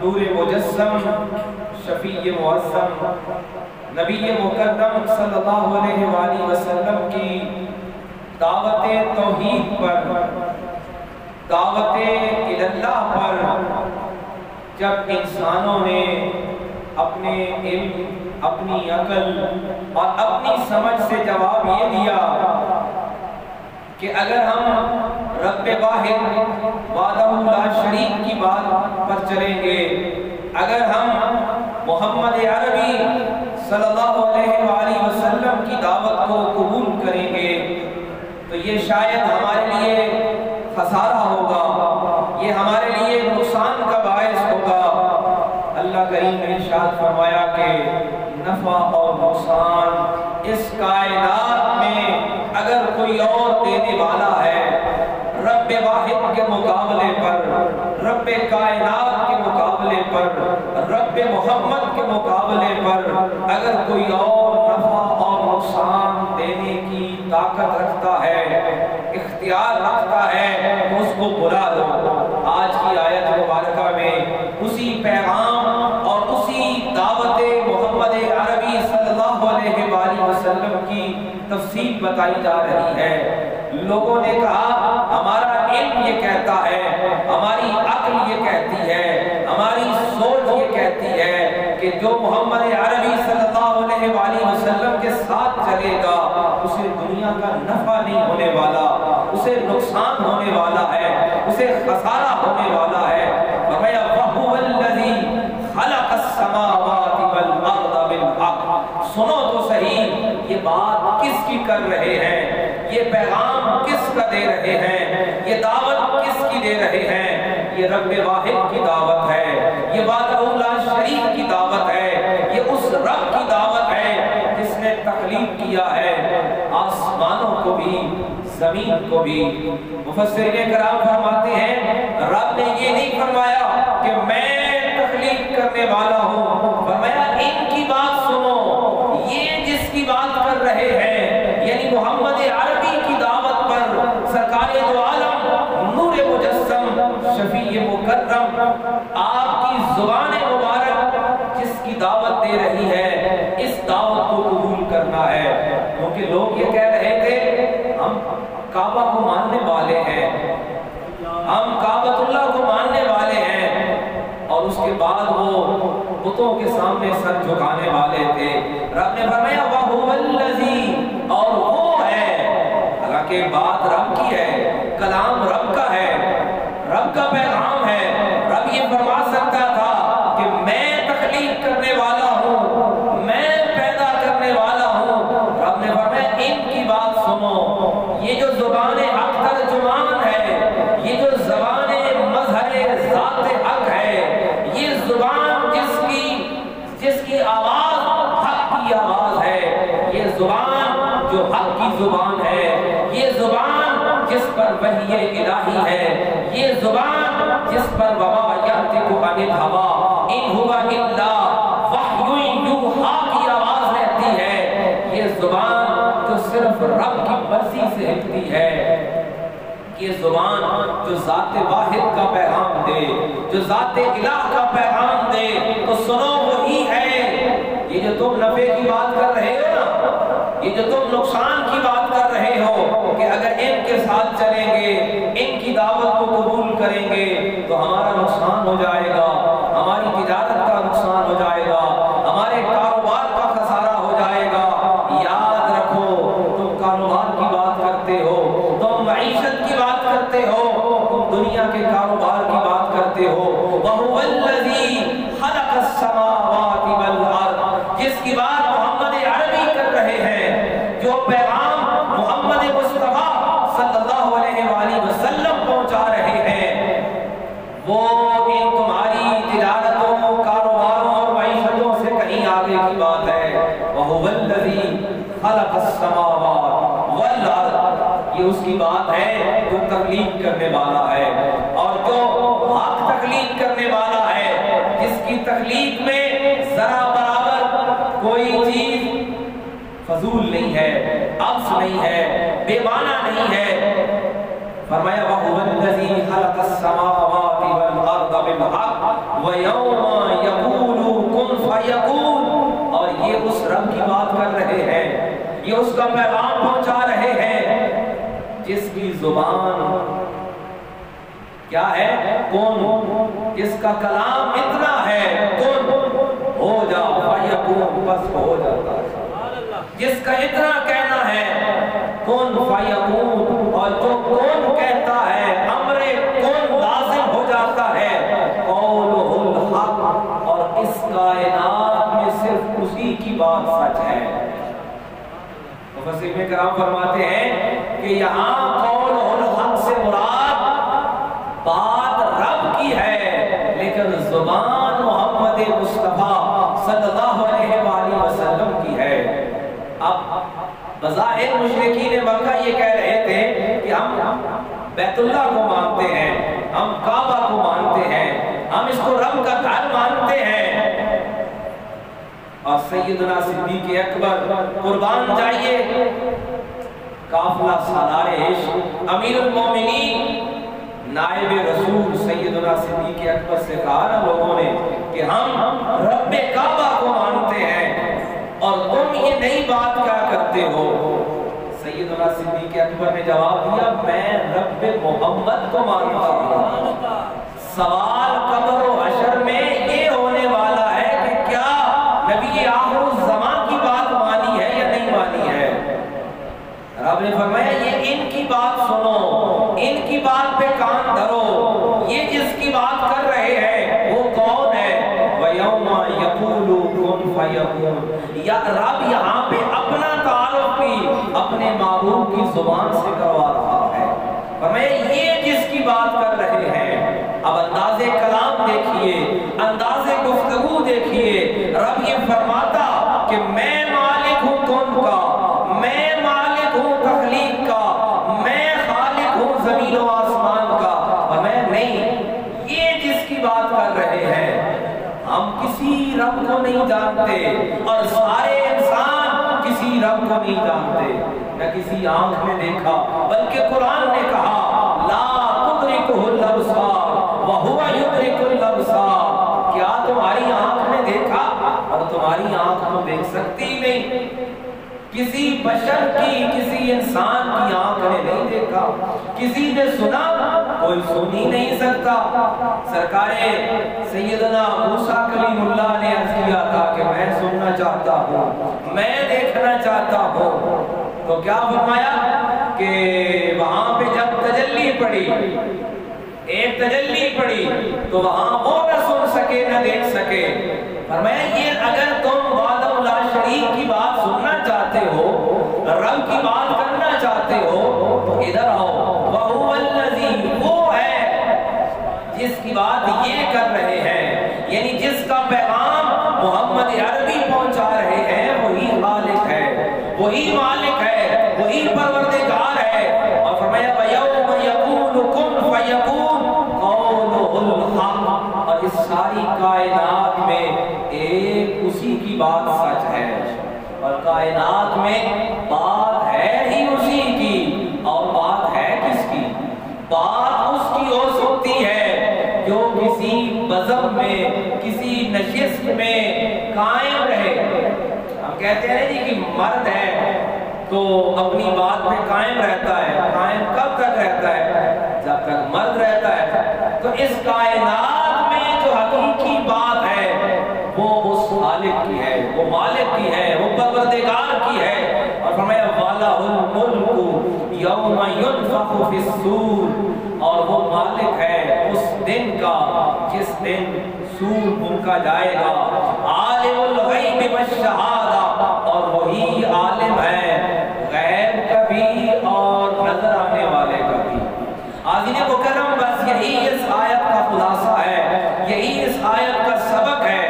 نور مجسم، شفیع معظم، نبی مقدم صلی اللہ علیہ وآلہ وسلم کی دعوت توحید پر، دعوت اللہ پر جب انسانوں نے اپنے علم، اپنی عقل اور اپنی سمجھ سے جواب یہ دیا کہ اگر ہم رب واحد وحدہ لا شریک کی بات پر چلیں گے، اگر ہم محمد عربی صلی اللہ علیہ وآلہ وسلم کی دعوت کو قبول کریں گے تو یہ شاید ہمارے لیے خسارہ ہوگا، یہ ہمارے لیے نقصان کا باعث ہوگا۔ اللہ کریم نے ارشاد فرمایا کہ نفع اور نقصان اس کائنات میں اگر کوئی اور دینے والا ہے، رب واحد کے مقابلے پر، رب کائنات کے مقابلے پر، رب محمد کے مقابلے پر اگر کوئی اور نفع اور نقصان دینے کی طاقت رکھتا ہے، اختیار رکھتا ہے تو اس کو بلا دو۔ آج کی آیت مبارکہ میں اسی پیغام اور اسی دعوت محمد عربی صلی اللہ علیہ وآلہ وسلم کی تفصیل بتائی جا رہی ہے۔ لوگوں نے کہا ہمارا علم یہ کہتا ہے، ہماری عقل یہ کہتی ہے، ہماری سوچ یہ کہتی ہے کہ جو محمد عربی صلی اللہ علیہ وآلہ وسلم کے ساتھ چلے گا اسے دنیا کا نفع نہیں ہونے والا، اسے نقصان ہونے والا ہے، اسے خسارہ ہونے والا ہے۔ فرمایا وَهُوَ الَّذِي خَلَقَ السَّمَاوَاتِ وَالْأَرْضَ بِالْحَقِّ۔ سنو تو صحیح یہ بات کس کی کر رہے ہیں، یہ پیغام کس کا دے رہے ہیں، یہ دعوت کس کی دے رہے ہیں؟ یہ رب واحد کی دعوت ہے، یہ وحدہ لا شریک کی دعوت ہے، یہ اس رب کی دعوت ہے جس نے تخلیق کیا ہے آسمانوں کو بھی، زمین کو بھی۔ مفسرین کرام فرماتے ہیں رب نے یہ نہیں فرمایا کہ میں تخلیق کرنے والا ہوں، فرمایا ان کی بات سنو، یہ جس کی بات کر رہے ہیں یعنی محمد عربی کی دعوت پر سرکار دو عالم نور مجسم شفیع مکرم آپ کی زبان مبارک جس کی دعوت دے رہی ہے اس دعوت کو قبول کرنا ہے۔ کیونکہ لوگ یہ کہہ رہے تھے ہم کعبہ کو ماننے والے ہیں، ہم کعبۃ اللہ کو ماننے والے ہیں، اور اس کے بعد وہ بتوں کے سامنے سر جھکانے والے تھے۔ رب نے فرمایا وَهُوَ الَّذِي، اور وہ ہے، حالانکہ بات رب کی ہے، کلام رب کا ہے، رب کا پیغام ہے۔ رب یہ فرما سکتا تھا کہ میں تخلیق کرنے والا ہوں، میں پیدا کرنے والا ہوں۔ رب نے فرمایا ان کی بات سنو، یہ جو زبان حق ترجمان ہے، یہ جو زبان مظہر ذات حق ہے، یہ زبان جس کی آواز حق کی آواز ہے، یہ زبان جو حق کی زبان ہے، یہ زبان جس پر وحی الہی ہے، یہ زبان جس پر وما ينطق عن الهوى ان هو الا وحی یوحی کی آواز رہتی ہے، یہ زبان جو صرف رب کی مرضی سے ہلتی ہے، یہ زبان جو ذات واحد کا پیغام دے، جو ذات الہ کا پیغام دے، تو سنو وہی ہے۔ یہ جو تم نفع کی بات کر رہے ہو نا، یہ جو تم نقصان کی بات کر رہے ہو کہ اگر ان کے ساتھ چلیں گے، ان کی دعوت کو قبول کریں گے تو ہمارا نقصان ہو جائے گا، ہماری تجارت کا نقصان ہو جائے گا، ہمارے کاروبار کا خسارہ ہو جائے گا۔ یاد رکھو تم کاروبار کی بات کرتے ہو، تم معیشت کی بات کرتے ہو، تم دنیا کے کاروبار کی بات کرتے ہو۔ وَهُوَ الَّذِي خَلَقَ السَّمَاوَاتِ وَالْأَرْضَ، جس کی بات محمد عربی کر رہے ہیں، جو پیغام محمد مصطفیٰ صلی اللہ علیہ وآلہ وسلم پہنچا رہے ہیں، وہ ان تمہاری تجارتوں، کاروباروں اور معیشتوں سے کہیں آگے کی بات ہے۔ وَهُوَ الَّذِي خَلَقَ السَّمَاوَاتِ وَالْأَرْضَ، یہ اس کی بات ہے جو تخلیق کرنے والا ہے، اور جو حق تخلیق کرنے والا ہے، جس کی تخلیق میں ذرا برابر کوئی چیز فضول نہیں ہے، عبث نہیں ہے، بے معنی نہیں ہے۔ فرمایا وَهُوَ الَّذِي خَلَقَ السَّمَاوَاتِ والارض بالحق ویوم یقول کن فیکون. اور یہ اس رب کی بات کر رہے ہیں، یہ اس کا پیغام پہنچا رہے ہیں جس کی زبان کیا ہے؟ کن. جس کا کلام اتنا ہے کن ہو جا فیکون، بس ہو جاتا ہے. جس کا اتنا کہنا ہے کن فیکون، اور جو کن کہتا ہے امر کن لازم ہو جاتا ہے. قولہ الحق، اور اس کائنات میں صرف اسی کی بات سچ ہے. مفسرین کرام فرماتے ہیں کہ یہاں قولہ الحق سے مراد بات رب کی ہے، لیکن زبان محمد مصطفیٰ صلی اللہ علیہ وآلہ وسلم کی ہے. اب بظاہر مشرکین مکہ یہ کہہ رہے تھے کہ ہم بیت اللہ کو مانتے ہیں، ہم کعبہ کو مانتے ہیں، ہم اس کو رب کا گھر مانتے ہیں. اور سیدنا صدیق اکبر قربان جائیے، قافلہ سالار عشق امیر المومنین نائب رسول سیدنا صدیق اکبر سے کہا نا لوگوں نے کہ ہم رب کعبہ کو مانتے ہیں اور تم یہ نئی بات کیا کرتے ہو؟ سیدنا صدیق اکبر نے جواب دیا میں رب محمد کو مانتا ہوں. سوال قبر و حشر میں یہ ہونے والا ہے کہ کیا نبی آخر الزمان کی بات مانی ہے یا نہیں مانی ہے؟ رب نے فرمایا یہ ان کی بات سنو، ان کی بات پہ کان دھرو. یہ جس کی بات کر رہے ہیں وہ کون ہے؟ وَيَوْمَ يَقُولُ كُنْ فَيَكُونُ. یا رب یہاں پہ اپنا تعارف بھی اپنے معبود کی زبان سے کروا رہا ہے. فرمایا یہ جس کی بات کر رہے ہیں. اب انداز کلام دیکھیے، انداز گفتگو دیکھیے. رب یہ فرماتا کہ میں مالک ہوں کن کا، میں مالک ہوں تخلیق کا، میں خالق ہوں زمین و آسمان کا. اور میں نہیں، یہ جس کی بات کر رہے ہیں. ہم کسی رب کو نہیں جانتے اور سارے انسان کسی رب کو نہیں جانتے، نہ کسی آنکھ نے دیکھا، بلکہ قرآن نے کہا لا تدرکہ الابصار وہو یدرک الابصار. کیا تمہاری آنکھ نے دیکھا؟ اور تمہاری آنکھ تو دیکھ سکتی نہیں. کسی بشر کی، کسی انسان کی آنکھ نے نہیں دیکھا. کسی نے سنا، کوئی سن ہی نہیں سکتا. سرکار سیدنا موسیٰ کلیم اللہ نے عرض کیا تھا کہ میں سننا چاہتا ہوں، میں دیکھنا چاہتا ہوں. تو کیا فرمایا کہ وہاں پہ جب تجلی پڑی، ایک تجلی پڑی، تو وہاں وہ نہ سن سکے نہ دیکھ سکے. فرمایا یہ اگر تم وحدہ لا شریک کی بات سننا چاہتے ہو، رب کی بات کرنا چاہتے ہو، تو ادھر آؤ. وَهُوَ الَّذِي، وہ ہے جس کی بات یہ کر رہے ہیں، یعنی جس کا پیغام محمد عربی پہنچا رہے ہیں وہی خالق ہے، وہی مالک ہے، وہی پروردگار ہے. اور فرمایا وَيَوْمَ يَقُولُ كُنْ فَيَكُونُ قَوْلُهُ الْحَقُّ. اور اس ساری کائنات میں ایک اسی کی بات سچ ہے، اور کائنات میں بات ہے ہی اسی کی. اور بات ہے کس کی؟ بات اس کی ہو سکتی ہے جو کسی بزم میں، کسی نشست میں قائم رہے. ہم کہتے ہیں جی کہ مرد ہے تو اپنی بات پہ قائم رہتا ہے. قائم کب تک رہتا ہے؟ جب تک مرد رہتا ہے. تو اس کائنات میں جو حقیقی بات ہے وہ اس خالق کی ہے، وہ مالک کی ہے، وہ پروردگار کی ہے. اور فرمایا وَلَهُ الْمُلْكُ يَوْمَ يُنفَخُ فِي الصُّورِ. اور وہ مالک ہے اس دن کا جس دن سور پھونکا جائے گا. عالم الغیب والشہادہ، اور وہی عالم ہے غیب کا بھی اور نظر آنے والے کا بھی. حاضرین مکرم، بس یہی اس آیت کا خلاصہ ہے، یہی اس آیت کا سبق ہے.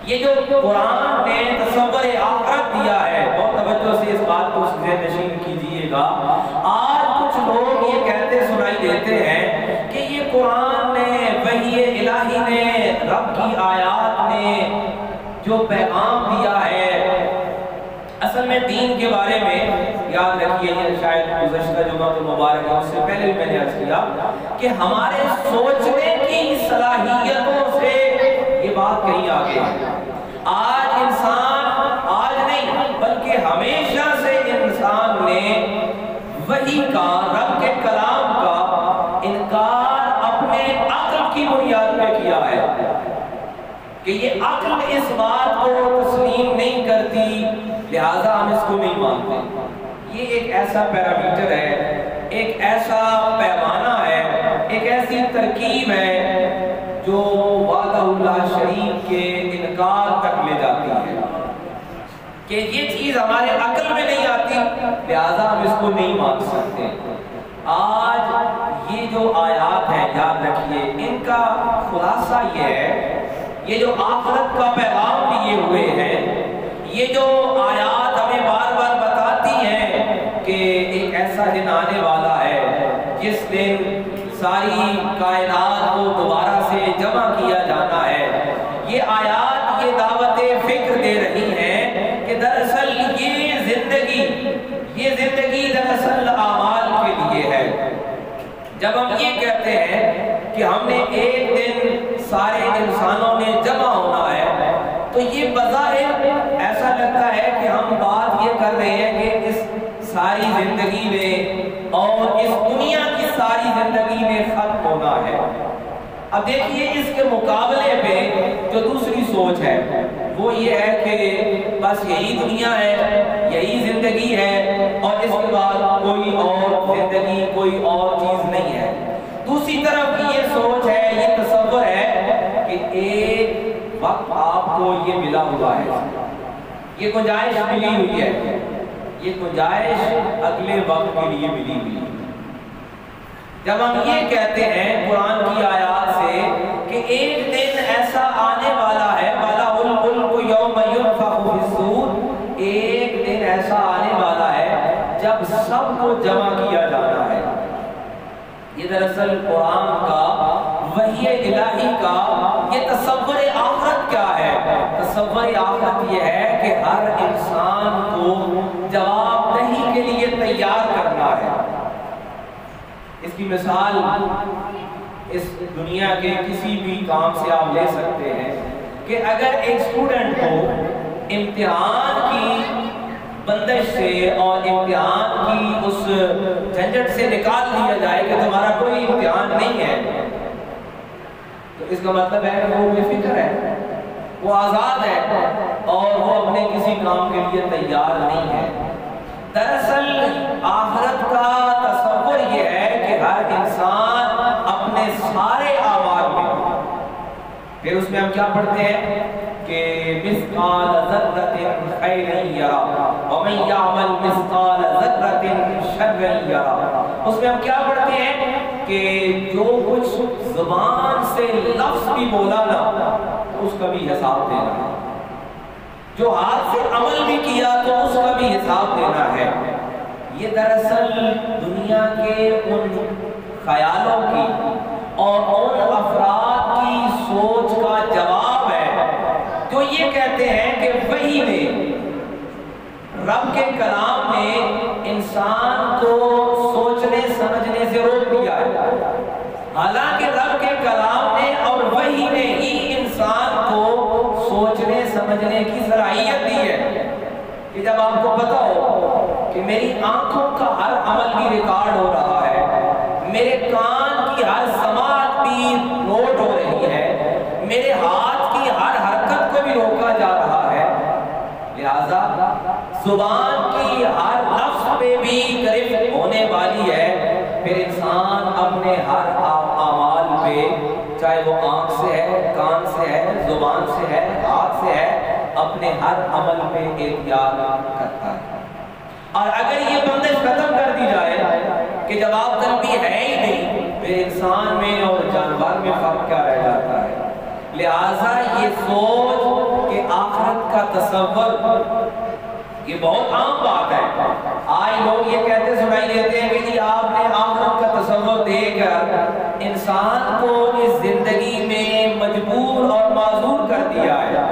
یہ جو قرآن نے تصور آخرت دیا ہے، بہت توجہ سے اس بات کو ذہن نشین کیجئے گا. آج کچھ لوگ یہ کہتے سنائی دیتے ہیں کہ یہ قرآن نے، وحی الہی نے، رب کی آیات نے جو پیغام دیا ہے، اصل میں دین کے بارے میں یاد رکھیے، یہ شاید گزشتہ جمعہ المبارک ہے، اس سے پہلے بھی میں نے عرض کیا کہ ہمارے سوچنے کی صلاحیتوں سے یہ بات کہیں آگے ہے۔ آج انسان، آج نہیں بلکہ ہمیشہ سے انسان نے وحی کا، رب کے کلام کا انکار اپنے عقل کی بنیاد پہ کیا ہے کہ یہ عقل اس بات کو تسلیم نہیں کرتی، لہذا ہم اس کو نہیں مانتے۔ یہ ایک ایسا پیرامیٹر ہے، ایک ایسا پیمانہ ہے، ایک ایسی ترکیب ہے جو وعدہ اللہ شریف کے انکار تک لے جاتی ہے کہ یہ چیز ہمارے عقل میں نہیں آتی، لہذا ہم اس کو نہیں مان سکتے۔ آج یہ جو آیات ہیں یاد رکھیے، ان کا خلاصہ یہ ہے، یہ جو آخرت کا پیغام لیے ہوئے ہیں، یہ جو آیات ہمیں بار بار بتاتی ہیں کہ ایک ایسا دن آنے والا ہے جس دن ساری کائنات کو دوبارہ سے جمع کیا جانا ہے، یہ آیات یہ دعوت فکر دے رہی ہیں کہ دراصل یہ زندگی دراصل اعمال کے لیے ہے۔ جب ہم یہ کہتے ہیں کہ ہم نے ایک دن سارے انسانوں نے جمع ہونا ہے، تو یہ بظاہر ایسا لگتا ہے کہ ہم بات یہ کر رہے ہیں کہ اس ساری زندگی میں اور اس دنیا کی ساری زندگی میں ختم ہونا ہے۔ اب دیکھیے اس کے مقابلے پہ جو دوسری سوچ ہے وہ یہ ہے کہ بس یہی دنیا ہے، یہی زندگی ہے اور اس کے بعد کوئی اور زندگی، کوئی اور چیز نہیں ہے۔ دوسری طرف یہ سوچ ہے، یہ تصور ہے کہ ایک وقت آپ کو یہ ملا ہوا ہے، یہ گنجائش ملی ہوئی ہے، یہ گنجائش اگلے وقت کے لیے ملی ہوئی ہے۔ جب ہم یہ کہتے ہیں قرآن کی آیات سے کہ ایک دن ایسا آنے والا ہے، وَلَهُ الْمُلْكُ يَوْمَ يُنفَخُ فِي الصُّورِ، ایک دن ایسا آنے والا ہے جب سب کو جمع کیا جانا ہے۔ یہ دراصل قرآن کا، وحی الہی کا یہ تصور آخرت کیا ہے؟ تصور آخرت یہ ہے کہ ہر انسان کو جواب دہی کے لیے تیار کرنا ہے۔ اس کی مثال اس دنیا کے کسی بھی کام سے آپ لے سکتے ہیں کہ اگر ایک اسٹوڈنٹ کو امتحان کی بندش سے اور امتحان کی اس جھنجٹ سے نکال دیا جائے کہ تمہارا کوئی امتحان نہیں ہے، تو اس کا مطلب ہے کہ وہ بے فکر ہے، وہ آزاد ہے اور وہ اپنے کسی کام کے لیے تیار نہیں ہے۔ دراصل آخرت کا تصور یہ ہے کہ ہر انسان اپنے سارے اعمال میں، پھر اس میں ہم کیا پڑھتے ہیں کہ مثقال ذرۃ خیرا یرا ومن یعمل مثقال ذرۃ شرا یرا، اس میں ہم کیا پڑھتے ہیں کہ جو کچھ زبان سے لفظ بھی بولا نا تو اس کا بھی حساب دینا ہے، جو ہاتھ سے عمل بھی کیا تو اس کا بھی حساب دینا ہے۔ یہ دراصل دنیا کے ان خیالوں کی اور ان افراد کی سوچ کا جواب ہے جو یہ کہتے ہیں کہ وحی نے، رب کے کلام نے انسان کو سوچنے سمجھنے سے روک دیا ہے، حالانکہ رب کے کلام نے اور وحی نے ہی انسان کو سوچنے سمجھنے کی صلاحیت دی ہے کہ جب آپ کو پتا ہو کہ میری آنکھوں کا ہر عمل بھی ریکارڈ ہو رہا ہے، میرے کان کی ہر سماعت بھی نوٹ ہو رہی ہے، میرے ہاتھ کی ہر حرکت کو بھی روکا جا رہا ہے، لہذا زبان کی ہر لفظ پہ بھی گرفت ہونے والی ہے، پھر انسان اپنے ہر اعمال پہ، چاہے وہ آنکھ سے ہے، کان سے ہے، زبان سے ہے، ہاتھ سے ہے، اپنے ہر عمل پہ احتیاط کرتا ہے۔ اور اگر یہ بندش ختم کر دی جائے کہ جواب طلبی ہے ہی نہیں، پھر انسان میں اور جانور میں فرق کیا رہ جاتا ہے؟ لہٰذا یہ سوچ کہ آخرت کا تصور یہ بہت عام بات ہے۔ آج لوگ یہ کہتے سنائی دیتے ہیں کہ جی آپ نے آخرت کا تصور دے کر انسان کو اس زندگی میں مجبور اور معذور کر دیا ہے۔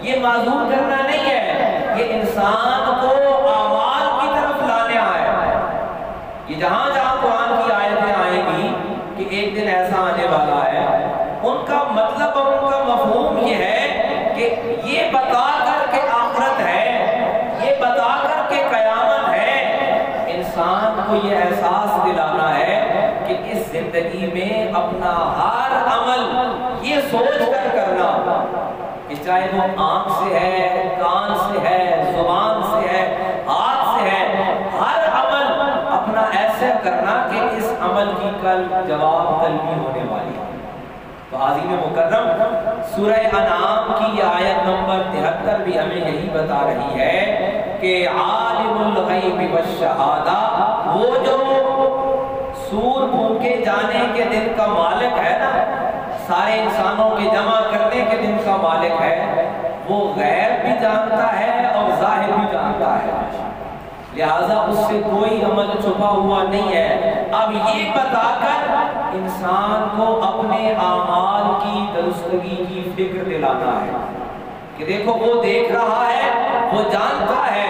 یہ معذور کرنا نہیں ہے، یہ انسان کو اعمال کی طرف لانے آیا ہے۔ یہ جہاں جہاں قرآن کی آیتیں آئیں گی کہ ایک دن ایسا آنے والا ہے، ان کا مطلب اور ان کا مفہوم یہ ہے کہ یہ بتا کر کے آخرت ہے، یہ بتا کر کے قیامت ہے، انسان کو یہ احساس دلانا ہے کہ اس زندگی میں اپنا ہر عمل یہ سوچ کر کرنا کہ چاہے وہ آنکھ سے ہے، کان سے ہے، زبان سے ہے، ہاتھ سے ہے، ہر عمل اپنا ایسے کرنا کہ اس عمل کی کل جواب طلبی ہونے والی ہے۔ تو عظیم مکرم سورہ انعام کی آیت نمبر 73 بھی ہمیں یہی بتا رہی ہے کہ عالم الغیب والشہادہ، وہ جو سور پھونکے جانے کے دن کا مالک ہے نا، سارے انسانوں کے جمع کرنے کے دن کا مالک ہے، وہ غیب بھی جانتا ہے اور ظاہر بھی جانتا ہے، لہذا اس سے کوئی عمل چھپا ہوا نہیں ہے۔ اب یہ بتا کر انسان کو اپنے اعمال کی درستگی کی فکر دلانا ہے کہ دیکھو وہ دیکھ رہا ہے، وہ جانتا ہے